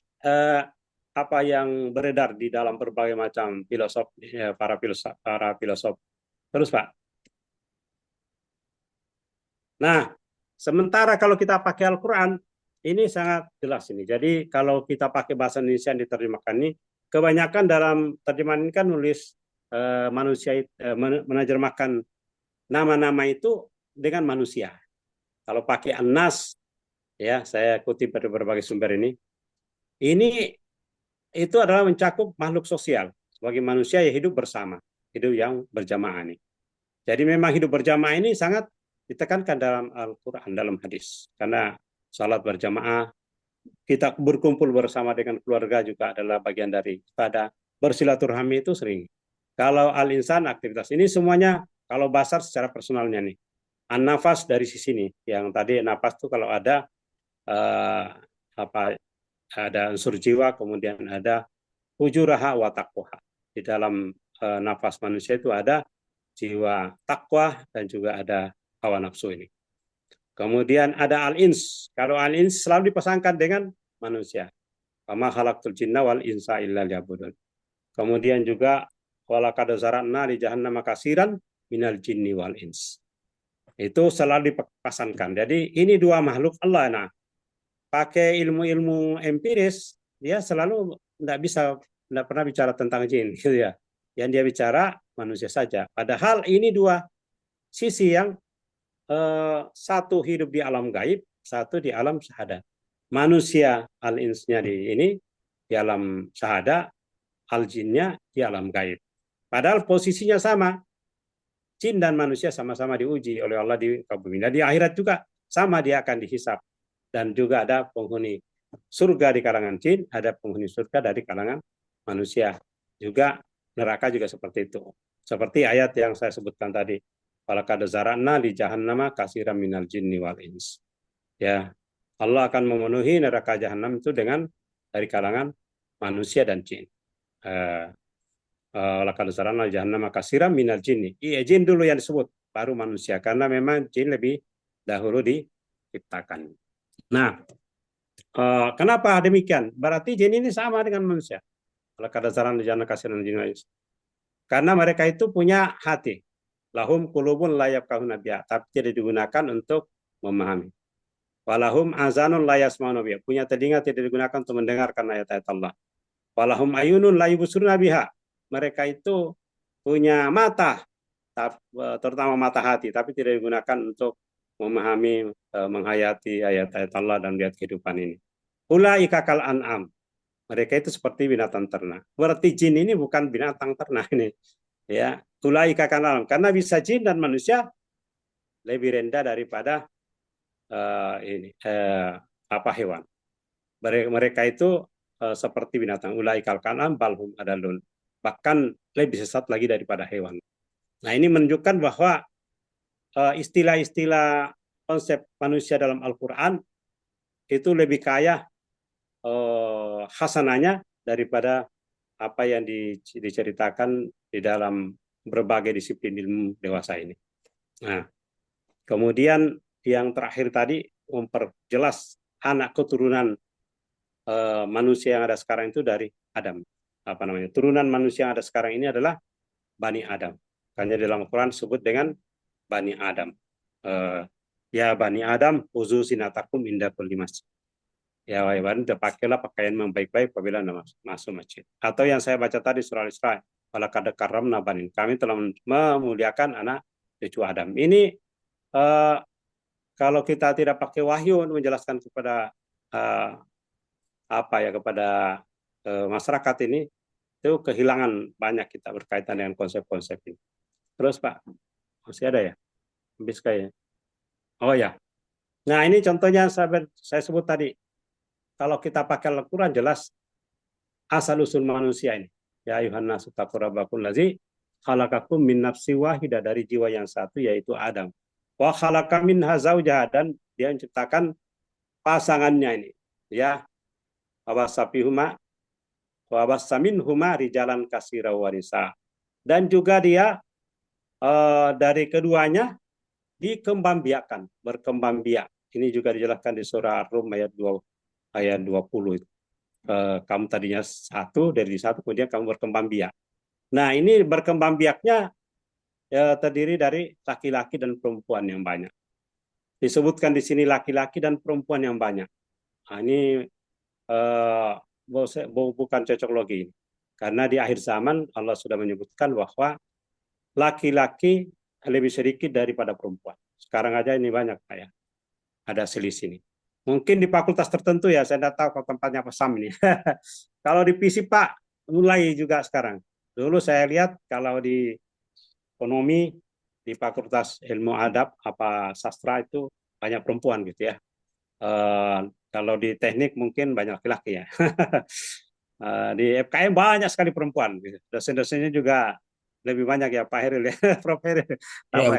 apa yang beredar di dalam berbagai macam filosof, para filosof. Terus Pak. Nah, sementara kalau kita pakai Al-Quran, ini sangat jelas ini. Jadi kalau kita pakai bahasa Indonesia yang diterjemahkan ini, kebanyakan dalam terjemahan ini kan nulis manusia, menerjemahkan nama-nama itu dengan manusia. Kalau pakai An-Nas, ya saya kutip dari berbagai sumber ini itu adalah mencakup makhluk sosial. Sebagai manusia yang hidup bersama, hidup yang berjamaah ini. Jadi memang hidup berjamaah ini sangat ditekankan dalam Al-Quran, dalam hadis. Karena salat berjamaah, kita berkumpul bersama dengan keluarga juga adalah bagian dari ibadah. Bersilaturahmi itu sering. Kalau al-insan, aktivitas ini semuanya, kalau basar secara personalnya nih. An-nafas dari sisi ini, yang tadi nafas itu kalau ada ada unsur jiwa, kemudian ada fujuraha wa taqwaha. Di dalam nafas manusia itu ada jiwa takwa dan juga ada hawa nafsu ini. Kemudian ada al-ins. Kalau al-ins selalu dipasangkan dengan manusia. Wa khalaqtul jinna wal insa illa liya'budun. Kemudian juga walaqad zara'na li jahannama katsiran minal jinni wal ins. Itu selalu dipasangkan. Jadi ini dua makhluk Allah. Nah, pakai ilmu-ilmu empiris, dia selalu tidak pernah bicara tentang jin, gitu ya. Yang dia bicara manusia saja. Padahal ini dua sisi yang satu hidup di alam gaib, satu di alam syahadat. Manusia al-insnya di alam syahadat, al-jinnya di alam gaib. Padahal posisinya sama. Jin dan manusia sama-sama diuji oleh Allah di bumi. Dan di akhirat juga sama, dia akan dihisap. Dan juga ada penghuni surga di kalangan jin, ada penghuni surga dari kalangan manusia. Juga neraka juga seperti itu. Seperti ayat yang saya sebutkan tadi. Walaqad zara'na li jahannama katsiran minal jinni wal ins. Ya, Allah akan memenuhi neraka jahanam itu dengan dari kalangan manusia dan jin. Walaqad zara'na li jahannama katsiran minal jinni. Iya, jin dulu yang disebut, baru manusia, karena memang jin lebih dahulu diciptakan. Nah, kenapa demikian? Berarti jin ini sama dengan manusia. Walaqad zara'na li jahannama katsiran minal jinni wal ins. Karena mereka itu punya hati. Lahum qulubun la yafqahuna biha, tapi tidak digunakan untuk memahami. Walahum azanun la yasma'una biha, punya telinga tidak digunakan untuk mendengarkan ayat-ayat Allah. Walahum ayunun la yubsiruna biha, mereka itu punya mata, terutama mata hati, tapi tidak digunakan untuk memahami, menghayati ayat-ayat Allah dan lihat kehidupan ini. Ulaika kal an'am, mereka itu seperti binatang ternak. Berarti jin ini bukan binatang ternak ini. Ya, ulaika kal an'am, karena bisa jin dan manusia lebih rendah daripada hewan. Mereka itu seperti binatang. Ulaika kal an'am bal hum adallun. Bahkan lebih sesat lagi daripada hewan. Nah, ini menunjukkan bahwa istilah-istilah konsep manusia dalam Al-Quran itu lebih kaya hasanahnya daripada apa yang diceritakan di dalam berbagai disiplin ilmu dewasa ini. Nah, kemudian yang terakhir tadi memperjelas anak keturunan manusia yang ada sekarang itu dari Adam. Turunan manusia yang ada sekarang ini adalah Bani Adam. Karena dalam Al-Quran disebut dengan Bani Adam. Ya Bani Adam, uzu sinatakum inda kulli masjid. Ya wahai Bani, pakailah pakaian yang baik-baik apabila masuk masjid. Atau yang saya baca tadi surah Al-Isra, walaqad karramna bani, kami telah memuliakan anak cucu Adam. Ini kalau kita tidak pakai wahyu untuk menjelaskan kepada kepada masyarakat ini, itu kehilangan banyak kita berkaitan dengan konsep-konsep ini. Terus Pak, masih ada ya? Habis kayaknya. Oh ya. Nah, ini contohnya saya sebut tadi. Kalau kita pakai Al-Quran jelas asal usul manusia ini. Ya ayuhan nasu taqu rabbakum lazi khalaqakum min nafsin wahidah, dari jiwa yang satu yaitu Adam. Wa khalaqa minha zaujaha, dan dia menciptakan pasangannya ini. Ya. Wa minhuma rijalan katsira wa nisa. Dan juga dia dari keduanya dikembangbiakan, berkembang biak. Ini juga dijelaskan di surah Ar-Rum ayat 20 itu. Kamu tadinya dari satu, kemudian kamu berkembang biak. Nah, ini berkembang biaknya terdiri dari laki-laki dan perempuan yang banyak. Disebutkan di sini laki-laki dan perempuan yang banyak. Nah, ini bukan cocok logi. Karena di akhir zaman Allah sudah menyebutkan bahwa laki-laki lebih sedikit daripada perempuan. Sekarang aja ini banyak Pak ya. Ada selisih ini. Mungkin di fakultas tertentu ya, saya tidak tahu kalau tempatnya PESAM ini. Kalau di FISIP Pak, mulai juga sekarang. Dulu saya lihat kalau di ekonomi, di fakultas ilmu adab, sastra itu banyak perempuan gitu ya. Kalau di teknik mungkin banyak laki-laki ya. Di FKM banyak sekali perempuan. Dosen-dosennya juga lebih banyak ya Pak Heril ya, Prof Heril. Ya,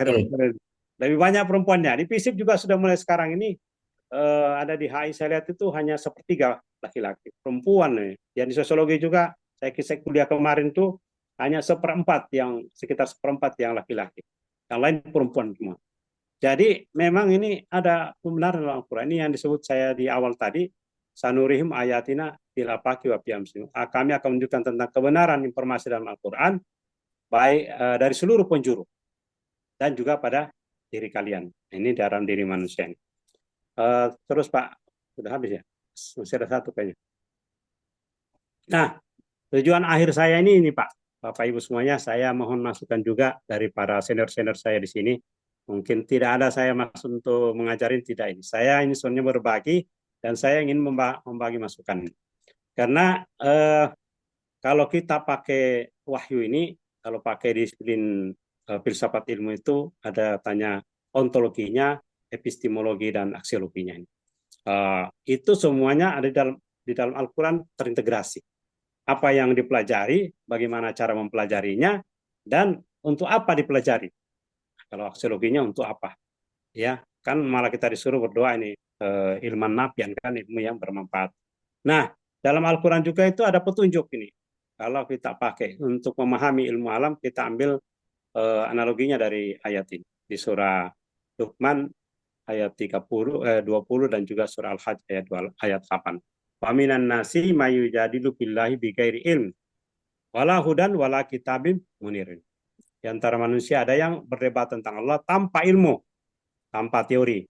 Lebih banyak perempuannya. Di FISIP juga sudah mulai sekarang ini. Ada di HI saya lihat itu hanya sepertiga laki-laki, perempuan nih. Yang di sosiologi juga Saya kuliah kemarin tuh hanya seperempat yang sekitar seperempat yang laki-laki, yang lain perempuan semua. Jadi memang ini ada pembenaran dalam Al-Quran. Ini yang disebut saya di awal tadi, sanurihim ayatina fil afaqi wa fi anfusihim. Kami akan menunjukkan tentang kebenaran informasi dalam Al-Quran, baik dari seluruh penjuru dan juga pada diri kalian. Ini dalam diri manusia ini. Terus Pak, sudah habis ya? Masih ada satu kayaknya. Nah, tujuan akhir saya ini Pak, Bapak Ibu semuanya, saya mohon masukan juga dari para senior-senior saya di sini. Mungkin tidak ada saya maksud untuk mengajarin, tidak ini. Saya ini sebenarnya berbagi dan saya ingin membagi masukan. Karena kalau kita pakai wahyu ini, kalau pakai disiplin filsafat ilmu itu ada tanya ontologinya, epistemologi dan aksiologinya ini. Itu semuanya ada di dalam Al-Quran terintegrasi. Apa yang dipelajari, bagaimana cara mempelajarinya, dan untuk apa dipelajari. Kalau aksiologinya untuk apa? Ya, kan malah kita disuruh berdoa ini ilman nafian, kan ilmu yang bermanfaat. Nah, dalam Al-Quran juga itu ada petunjuk ini. Kalau kita pakai untuk memahami ilmu alam, kita ambil analoginya dari ayat ini di surah Luqman ayat 20 dan juga surah Al-Hajj ayat 8. Wa minan nasi mayujadilu billahi bighairi ilm wala hudan wala kitabim munirin. Di antara manusia ada yang berdebat tentang Allah tanpa ilmu, tanpa teori,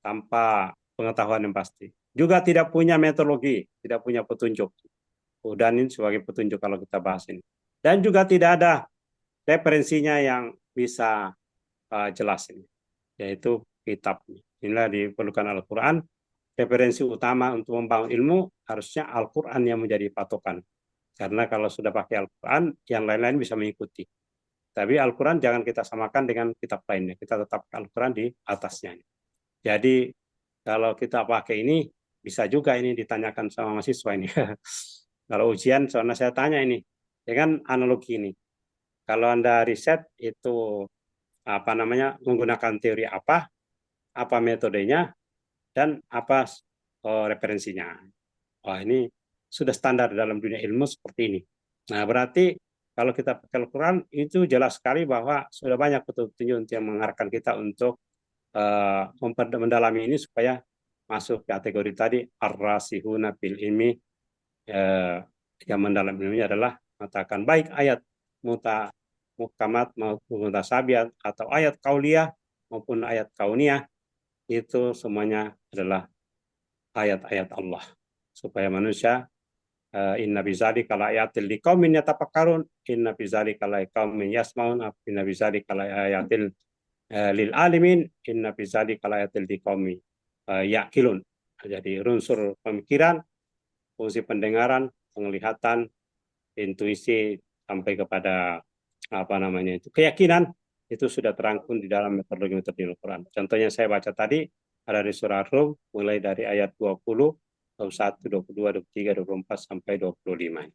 tanpa pengetahuan yang pasti. Juga tidak punya metodologi, tidak punya petunjuk. Hudan ini sebagai petunjuk kalau kita bahas ini. Dan juga tidak ada referensinya yang bisa jelas ini, yaitu kitab. Inilah diperlukan Al-Quran. Referensi utama untuk membangun ilmu harusnya Al-Quran yang menjadi patokan. Karena kalau sudah pakai Al-Quran, yang lain-lain bisa mengikuti. Tapi Al-Quran jangan kita samakan dengan kitab lainnya. Kita tetap Al-Quran di atasnya. Jadi kalau kita pakai ini, bisa juga ini ditanyakan sama mahasiswa ini. Kalau ujian, soalnya saya tanya ini, dengan analogi ini. Kalau Anda riset itu menggunakan teori apa metodenya, dan apa referensinya. Wah, ini sudah standar dalam dunia ilmu seperti ini. Nah, berarti kalau kita pakai Al-Quran, itu jelas sekali bahwa sudah banyak petunjuk yang mengarahkan kita untuk mendalami ini supaya masuk kategori tadi ar-rasihuna fil ilmi, yang mendalam ilmunya adalah mengatakan baik ayat muhkamat maupun mutasabihat atau ayat kauliyah maupun ayat kauniyah, itu semuanya adalah ayat-ayat Allah supaya manusia inna bizalika laayatil liqaumin yatafakkarun, inna bizalika liqaumin yasmaun, inna bizalika laayatil lil alimin, inna bizalika laayatil liqaumin yaqilun. Jadi unsur pemikiran, fungsi pendengaran, penglihatan, intuisi sampai kepada keyakinan, itu sudah terangkum di dalam metodologi Al-Quran. Contohnya saya baca tadi ada di surah Rum mulai dari ayat 20, 21, 22, 23, 24 sampai 25.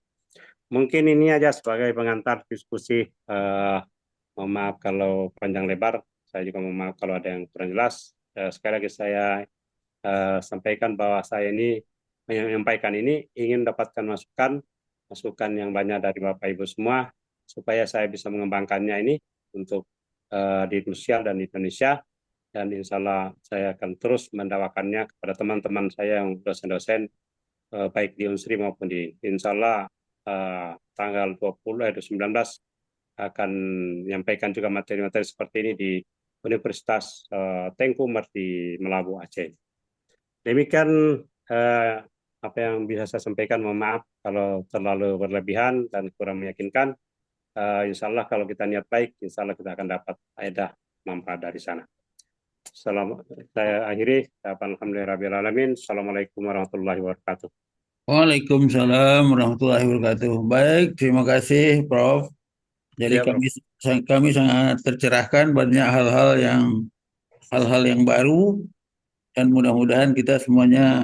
Mungkin ini aja sebagai pengantar diskusi. Mohon maaf kalau panjang lebar. Saya juga mohon maaf kalau ada yang kurang jelas. Sekali lagi saya sampaikan bahwa saya ini menyampaikan ini ingin mendapatkan masukan yang banyak dari Bapak Ibu semua supaya saya bisa mengembangkannya ini untuk di Rusia dan di Indonesia, dan insya Allah saya akan terus mendakwakannya kepada teman-teman saya yang dosen-dosen baik di Unsri maupun di insya Allah tanggal 19 akan menyampaikan juga materi-materi seperti ini di Universitas Tengku Umar di Melabu, Aceh. Demikian apa yang bisa saya sampaikan. Mohon maaf kalau terlalu berlebihan dan kurang meyakinkan. Insya Allah kalau kita niat baik, insya Allah kita akan dapat faedah manfaat dari sana. Saya akhiri. Alhamdulillahirrahmanirrahim. Assalamualaikum warahmatullahi wabarakatuh. Waalaikumsalam warahmatullahi wabarakatuh. Baik, terima kasih Prof. Jadi Ya, kami sangat tercerahkan, banyak hal-hal yang baru, dan mudah-mudahan kita semuanya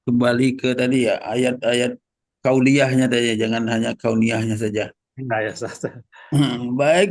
kembali ke tadi ya ayat-ayat kauliyahnya tadi, jangan hanya kauniyahnya saja. ya, Baik.